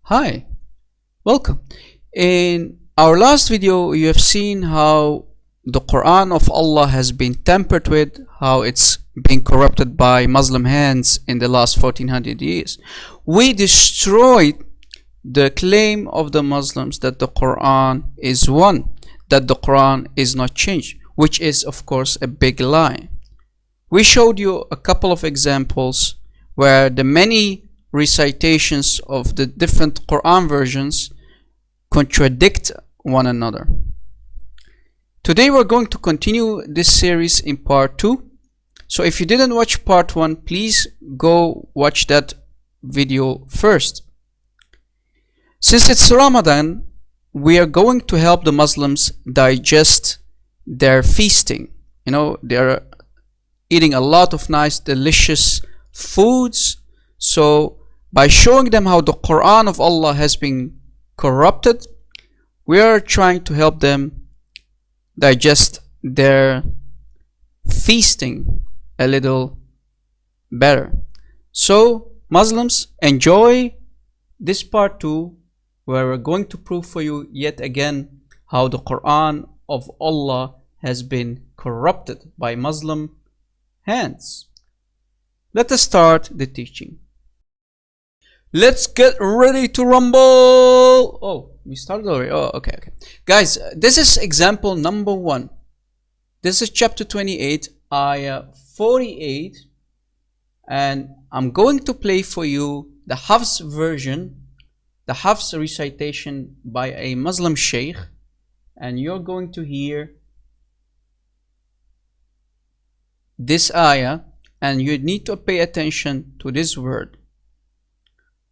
Hi, welcome. In our last video, you have seen how the Quran of Allah has been tampered with, how it's been corrupted by Muslim hands in the last 1400 years. We destroyed the claim of the Muslims that the Quran is one, that the Quran is not changed, which is of course a big lie. We showed you a couple of examples where the many recitations of the different Quran versions contradict one another. Today we're going to continue this series in part 2. So if you didn't watch part 1, please go watch that video first. Since it's Ramadan, we are going to help the Muslims digest their feasting. You know, they're eating a lot of nice, delicious foods. So by showing them how the Quran of Allah has been corrupted, we are trying to help them digest their feasting a little better. So Muslims, enjoy this part 2, where we're going to prove for you yet again how the Quran of Allah has been corrupted by Muslim hands. Let us start the teaching. Let's get ready to rumble. Oh, we started already. Oh, okay. Guys, this is example number 1. This is chapter 28, ayah 48. And I'm going to play for you the Hafs version, the Hafs recitation by a Muslim sheikh. And you're going to hear this ayah, and you need to pay attention to this word.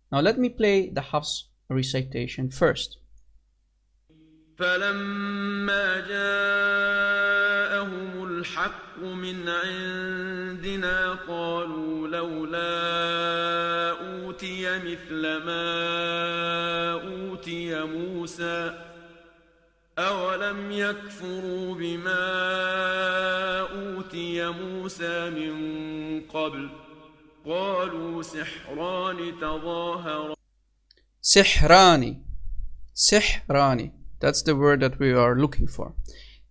Now let me play the Hafs recitation first. فلما جاءهم الحق من عندنا قالوا لولا أوتي مثل ما أوتي موسى أولم يكفروا بما أوتي موسى من قبل قالوا سحران تظاهرا. Sihrani. That's the word that we are looking for.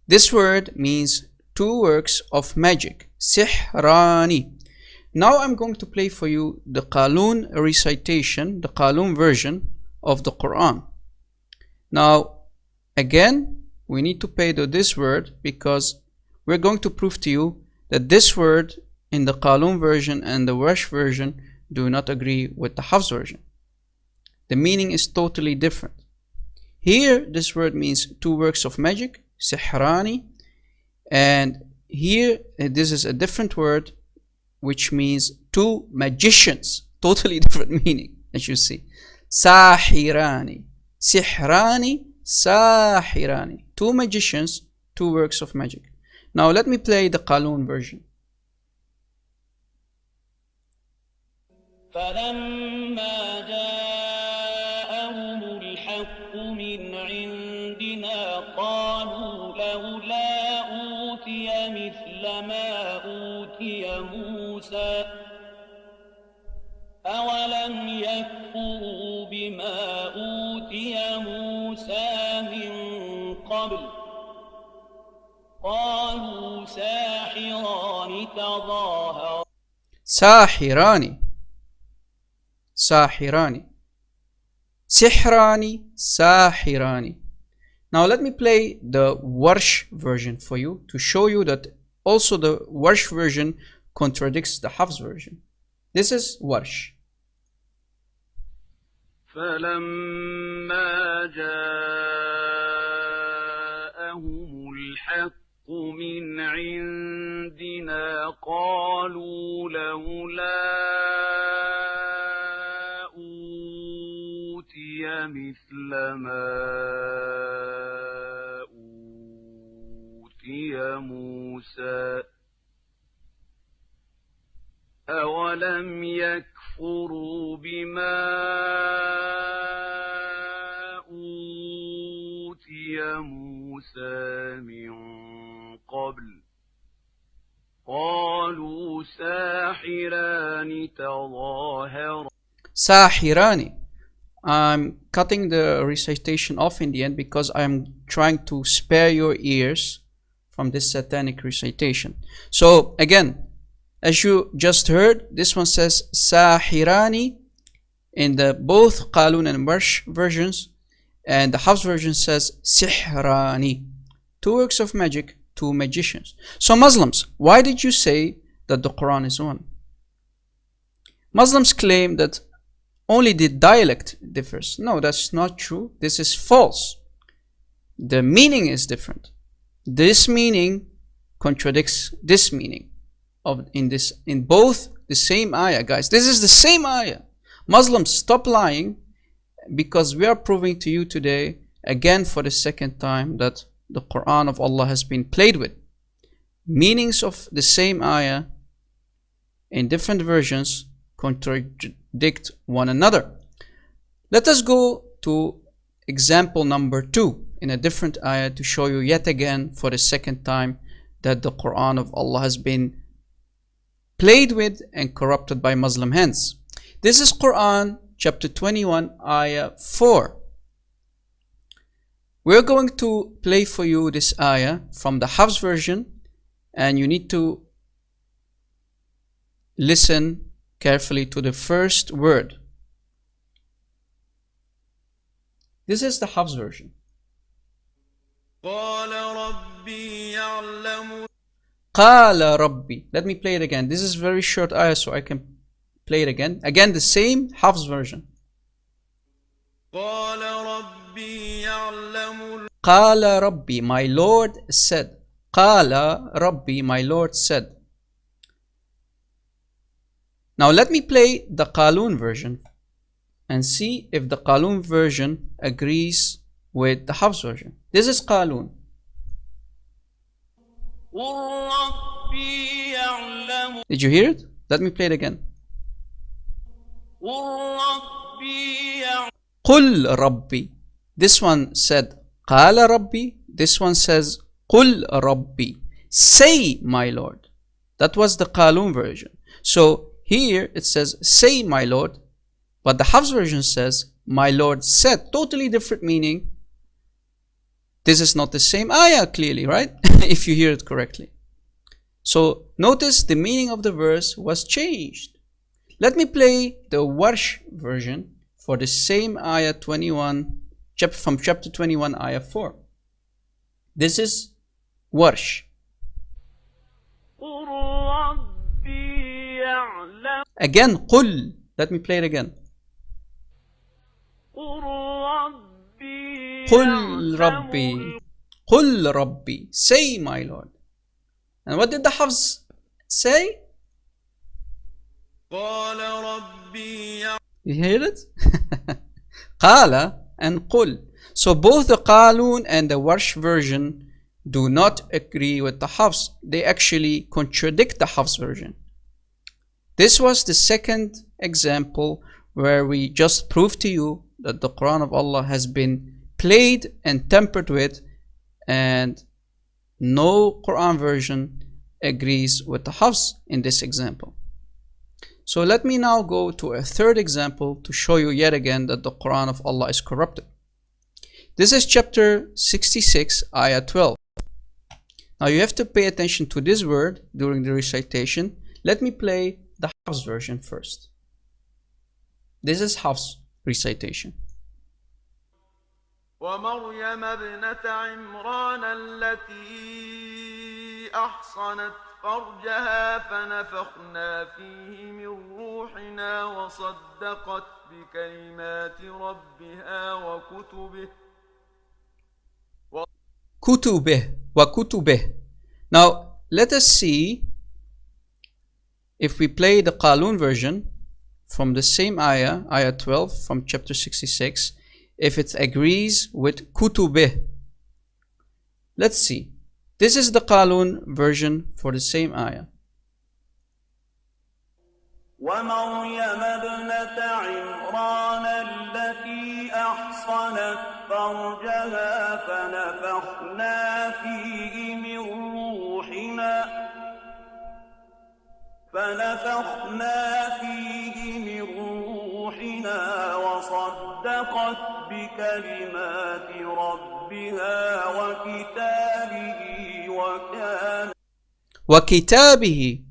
This word means 2 works of magic. Sihrani. Now I'm going to play for you the Qaloon recitation, the Qaloon version of the Quran. Now, again, we need to pay to this word because we're going to prove to you that this word in the Qaloon version and the Warsh version do not agree with the Hafs version. The meaning is totally different. Here, this word means 2 works of magic, sihrani, and here this is a different word which means 2 magicians, totally different meaning, as you see. Sahirani, sihrani, sahirani, 2 magicians, 2 works of magic. Now let me play the Qaloon version. فلما جاءهم الحق من عندنا قالوا لولا أوتي مثل ما أوتي موسى أولم يكفروا بما أوتي موسى من قبل قالوا ساحران تظاهرا. Sahirani, Sihrani, Sahirani. Now let me play the Warsh version for you to show you that also the Warsh version contradicts the Hafs version. This is Warsh. فلما جاءهم الحق من عندنا قالوا لولا مثل ما أوتي موسى أولم يكفروا بما أوتي موسى من قبل قالوا ساحران تظاهرا. Sahirani. I'm cutting the recitation off in the end because I'm trying to spare your ears from this satanic recitation. So again, as you just heard, this one says Sahirani in the both Qaloon and Warsh versions, and the Hafs version says Sihrani. Two works of magic, two magicians. So Muslims, why did you say that the Quran is one? Muslims claim that only the dialect differs. No, that's not true. This is false. The meaning is different. This meaning contradicts this meaning in both the same ayah, guys. This is the same ayah. Muslims, stop lying, because we are proving to you today, again for the second time, that the Quran of Allah has been played with. Meanings of the same ayah in different versions contradict one another. Let us go to example number 2 in a different ayah to show you yet again for the second time that the Quran of Allah has been played with and corrupted by Muslim hands. This is Quran chapter 21 ayah 4. We're going to play for you this ayah from the Hafs version, and you need to listen carefully to the first word. This is the Hafs version. Qala Rabbi. Let me play it again. This is very short ayah, so I can play it again. Again, the same Hafs version. Qala Rabbi, my Lord said. Qala Rabbi, my Lord said. Now let me play the Qaloon version and see if the Qaloon version agrees with the Hafs version. This is Qaloon. Did you hear it? Let me play it again. Qul Rabbi. This one said Qala Rabbi. This one says Qul Rabbi. Say my Lord. That was the Qaloon version. So here it says say my Lord, but the Hafs version says my Lord said. Totally different meaning. This is not the same ayah clearly, right? If you hear it correctly. So notice the meaning of the verse was changed. Let me play the Warsh version for the same ayah 21, from chapter 21 ayah 4. This is Warsh. Again, Qul. Let me play it again. Qul Rabbi. Qul Rabbi. Say my Lord. And what did the Hafs say? You hear it? Qala and Qul. So both the Qaloon and the Warsh version do not agree with the Hafs. They actually contradict the Hafs version. This was the second example where we just proved to you that the Quran of Allah has been played and tampered with, and no Quran version agrees with the Hafs in this example. So let me now go to a third example to show you yet again that the Quran of Allah is corrupted. This is chapter 66 ayah 12. Now you have to pay attention to this word during the recitation. Let me play the Hafs version first. This is Hafs recitation. ومريم ابنة عمران التي أحصنت فرجها فنفخنا فيه من روحنا وصدقت بكلمات ربها وكتبه. Now let us see if we play the Qaloon version from the same ayah, ayah 12 from chapter 66, if it agrees with kutubih. Let's see. This is the Qaloon version for the same ayah. ومريم ابنة عمران التي أحصنت فرجها فنفخنا فيه من روحنا وصدقت بكلمات ربها وكتابه وكان. وكتابه.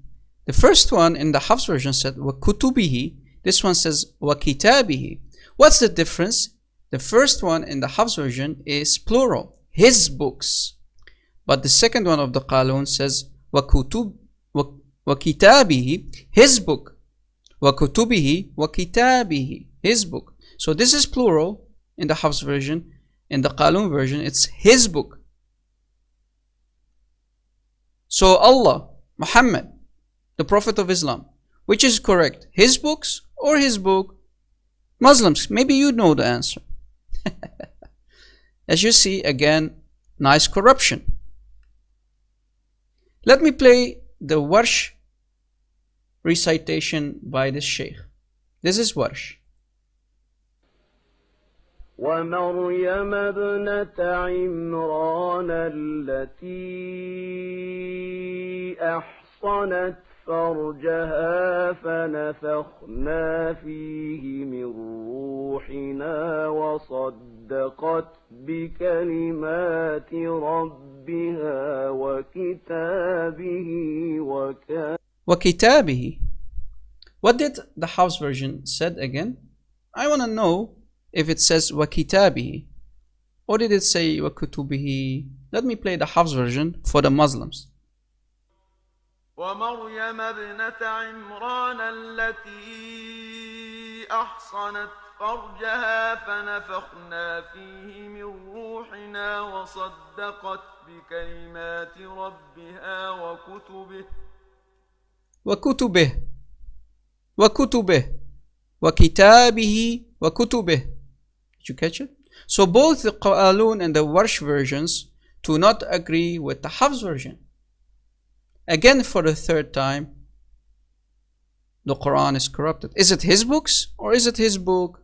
The first one in the Hafs version said وكتبه. This one says وكتابه. What's the difference? The first one in the Hafs version is plural, his books. But the second one of the Qaloon says وكتابه, his book. وكتبه وكتابه, his book. So this is plural in the Hafs version. In the Qaloon version, it's his book. So Allah, Muhammad, the Prophet of Islam, which is correct? His books or his book? Muslims, maybe you know the answer. As you see, again, nice corruption. Let me play the Warsh recitation by this Sheikh. This is Warsh. ومريم ابنة عمران التي أحصنت فرجها فنفخنا فيه من روحنا وصدقت بكلمات ربها وكتابه وكتابه. What did the Hafs version said again? I want to know if it says وكتابه or did it say وكتبه. Let me play the Hafs version for the Muslims. ومريم ابنة عمران التي أحصنت فرجها فنفخنا فيه من روحنا وصدقت بكلمات ربها وكتبه وكتابه وكتبه. Did you catch it? So both the Qaloon and the Warsh versions do not agree with the Hafs version. Again, for the third time, the Quran is corrupted. Is it his books or is it his book?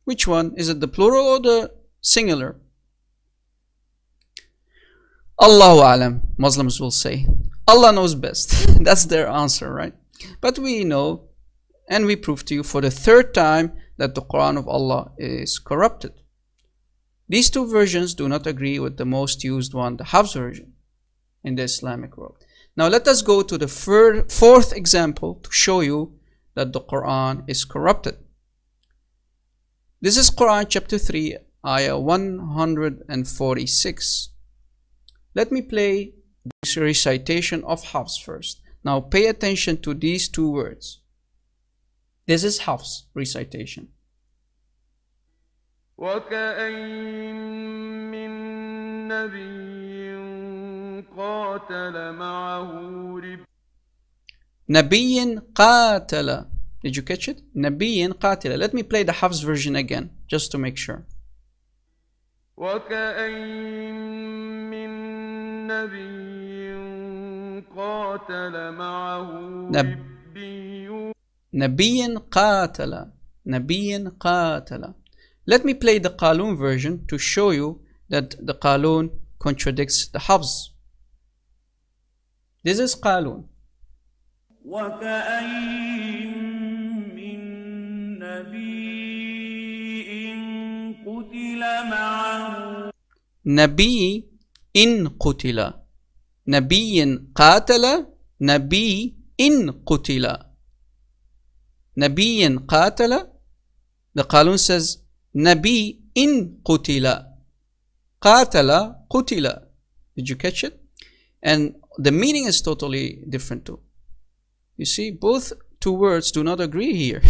Which one? Is it the plural or the singular? Allahu Alam, Muslims will say. Allah knows best. That's their answer, right? But we know and we prove to you for the third time that the Quran of Allah is corrupted. These two versions do not agree with the most used one, the Hafs version, in the Islamic world. Now let us go to the fourth example to show you that the Quran is corrupted. This is Quran chapter 3, ayah 146. Let me play this recitation of Hafs first. Now pay attention to these two words. This is Hafs recitation. وكأين من نبي قاتل معه نبي قاتل. Did you catch it? نبي قاتل. Let me play the Hafs version again, just to make sure. وكأين من نبي قاتل معه نبي قاتل. نبي قاتل. Let me play the Qaloon version to show you that the Qaloon contradicts the Hafs. This is Qaloon. وكأين من نبي قتل معه نبي إن قتل. نبي قاتل. نبي إن قتل. نبي قاتل. The Qaloon says نبي إن قتل. قاتل قتل. Did you catch it? And the meaning is totally different too. You see, both two words do not agree here.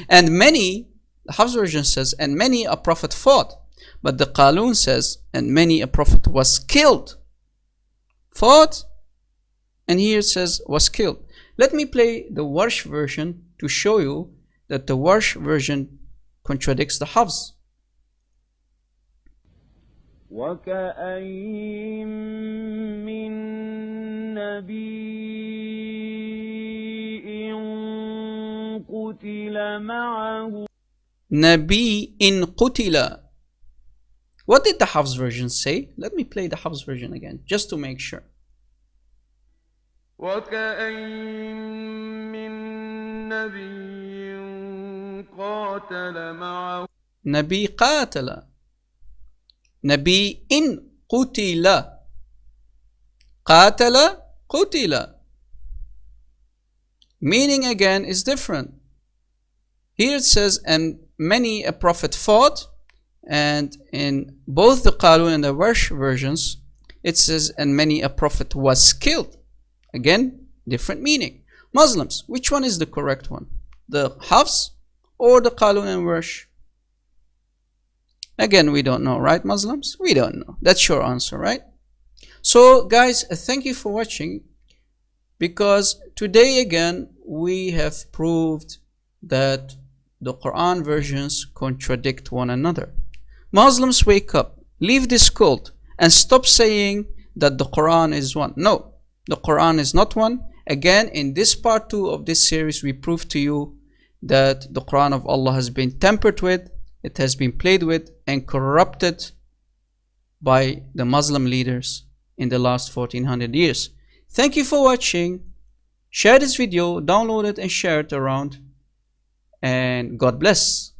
And many, the Hafs version says, and many a prophet fought. But the Qaloon says, and many a prophet was killed. Fought, and here it says was killed. Let me play the Warsh version to show you that the Warsh version contradicts the Hafs. وكأين من نبي قتل معه نبي إن قتل. What did the Hafs version say? Let me play the Hafs version again, just to make sure. وكأين من نبي قاتل معه نبي قاتل. نبي إن قتل. قاتل قتل. Meaning again is different. Here it says, and many a prophet fought, and in both the Qaloon and the Warsh versions, it says, and many a prophet was killed. Again, different meaning. Muslims, which one is the correct one? The Hafs or the Qaloon and Warsh? Again, we don't know, right, Muslims? We don't know. That's your answer, right? So, guys, thank you for watching, because today again, we have proved that the Quran versions contradict one another. Muslims, wake up, leave this cult, and stop saying that the Quran is one. No, the Quran is not one. Again, in this part 2 of this series, we prove to you that the Quran of Allah has been tampered with, it has been played with and corrupted by the Muslim leaders in the last 1400 years. Thank you for watching. Share this video, download it and share it around. And God bless.